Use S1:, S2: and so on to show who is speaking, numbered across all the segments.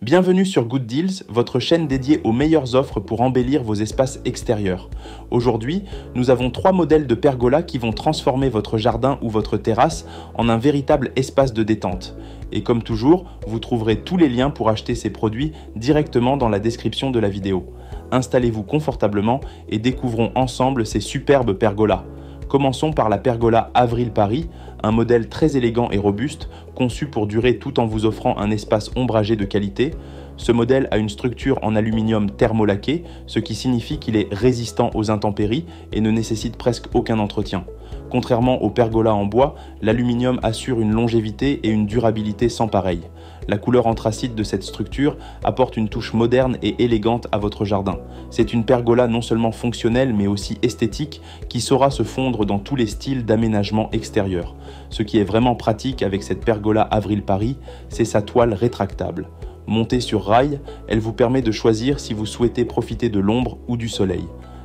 S1: Bienvenue sur Good Deals, votre chaîne dédiée aux meilleures offres pour embellir vos espaces extérieurs. Aujourd'hui, nous avons 3 modèles de pergola qui vont transformer votre jardin ou votre terrasse en un véritable espace de détente. Et comme toujours, vous trouverez tous les liens pour acheter ces produits directement dans la description de la vidéo. Installez-vous confortablement et découvrons ensemble ces superbes pergolas. Commençons par la pergola Avril Paris, un modèle très élégant et robuste, conçu pour durer tout en vous offrant un espace ombragé de qualité. Ce modèle a une structure en aluminium thermolaqué, ce qui signifie qu'il est résistant aux intempéries et ne nécessite presque aucun entretien. Contrairement aux pergolas en bois, l'aluminium assure une longévité et une durabilité sans pareil. La couleur anthracite de cette structure apporte une touche moderne et élégante à votre jardin. C'est une pergola non seulement fonctionnelle mais aussi esthétique qui saura se fondre dans tous les styles d'aménagement extérieur. Ce qui est vraiment pratique avec cette pergola Avril Paris, c'est sa toile rétractable. Montée sur rail, elle vous permet de choisir si vous souhaitez profiter de l'ombre ou du soleil.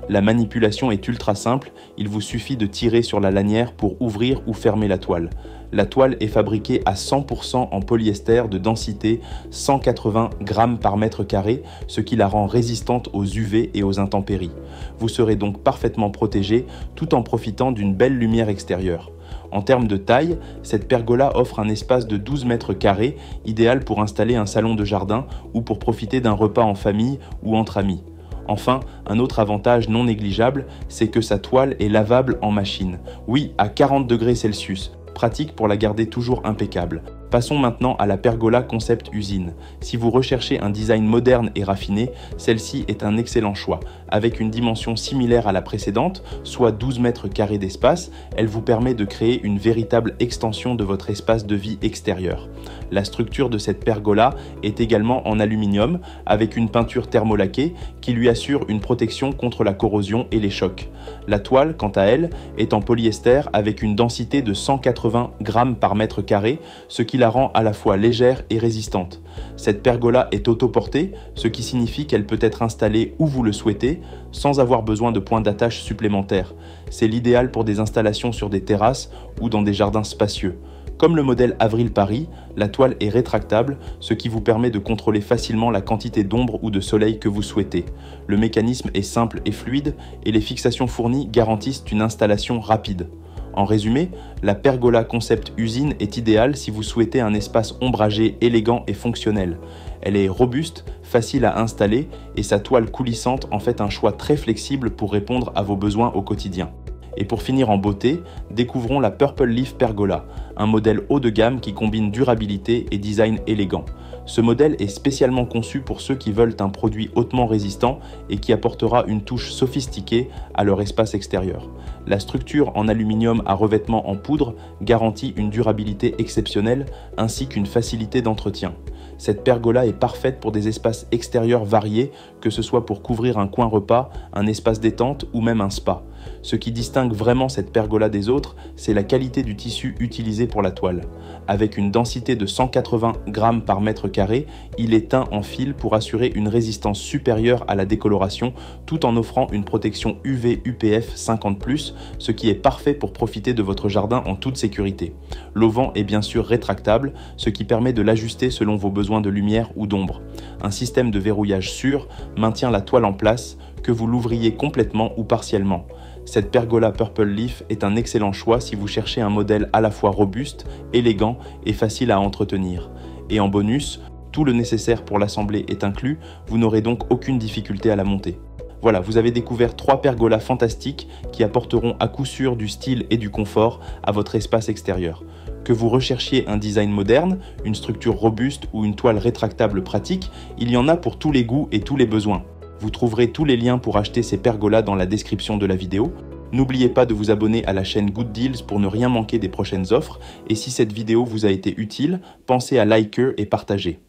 S1: La manipulation est ultra simple, il vous suffit de tirer sur la lanière pour ouvrir ou fermer la toile. La toile est fabriquée à 100% en polyester de densité 180 grammes par mètre carré, ce qui la rend résistante aux UV et aux intempéries. Vous serez donc parfaitement protégé tout en profitant d'une belle lumière extérieure. En termes de taille, cette pergola offre un espace de 12 mètres carrés, idéal pour installer un salon de jardin ou pour profiter d'un repas en famille ou entre amis. Enfin, un autre avantage non négligeable, c'est que sa toile est lavable en machine. Oui, à 40 degrés Celsius, pratique pour la garder toujours impeccable. Passons maintenant à la pergola concept usine. Si vous recherchez un design moderne et raffiné, celle-ci est un excellent choix. Avec une dimension similaire à la précédente, soit 12 mètres carrés d'espace, elle vous permet de créer une véritable extension de votre espace de vie extérieur. La structure de cette pergola est également en aluminium, avec une peinture thermolaquée qui lui assure une protection contre la corrosion et les chocs. La toile, quant à elle, est en polyester avec une densité de 180 grammes par mètre carré, ce qui la rend à la fois légère et résistante. Cette pergola est autoportée, ce qui signifie qu'elle peut être installée où vous le souhaitez, sans avoir besoin de points d'attache supplémentaires. C'est l'idéal pour des installations sur des terrasses ou dans des jardins spacieux. Comme le modèle Avril Paris, la toile est rétractable, ce qui vous permet de contrôler facilement la quantité d'ombre ou de soleil que vous souhaitez. Le mécanisme est simple et fluide et les fixations fournies garantissent une installation rapide. En résumé, la pergola concept usine est idéale si vous souhaitez un espace ombragé, élégant et fonctionnel. Elle est robuste, facile à installer et sa toile coulissante en fait un choix très flexible pour répondre à vos besoins au quotidien. Et pour finir en beauté, découvrons la Purple Leaf Pergola, un modèle haut de gamme qui combine durabilité et design élégant. Ce modèle est spécialement conçu pour ceux qui veulent un produit hautement résistant et qui apportera une touche sophistiquée à leur espace extérieur. La structure en aluminium à revêtement en poudre garantit une durabilité exceptionnelle ainsi qu'une facilité d'entretien. Cette pergola est parfaite pour des espaces extérieurs variés, que ce soit pour couvrir un coin repas, un espace détente ou même un spa. Ce qui distingue vraiment cette pergola des autres, c'est la qualité du tissu utilisé pour la toile. Avec une densité de 180 grammes par mètre carré, il est teint en fil pour assurer une résistance supérieure à la décoloration, tout en offrant une protection UV UPF 50+, ce qui est parfait pour profiter de votre jardin en toute sécurité. L'auvent est bien sûr rétractable, ce qui permet de l'ajuster selon vos besoins de lumière ou d'ombre. Un système de verrouillage sûr maintient la toile en place, que vous l'ouvriez complètement ou partiellement. Cette pergola Purple Leaf est un excellent choix si vous cherchez un modèle à la fois robuste, élégant et facile à entretenir. Et en bonus, tout le nécessaire pour l'assembler est inclus, vous n'aurez donc aucune difficulté à la monter. Voilà, vous avez découvert 3 pergolas fantastiques qui apporteront à coup sûr du style et du confort à votre espace extérieur. Que vous recherchiez un design moderne, une structure robuste ou une toile rétractable pratique, il y en a pour tous les goûts et tous les besoins. Vous trouverez tous les liens pour acheter ces pergolas dans la description de la vidéo. N'oubliez pas de vous abonner à la chaîne Good Deals pour ne rien manquer des prochaines offres. Et si cette vidéo vous a été utile, pensez à liker et partager.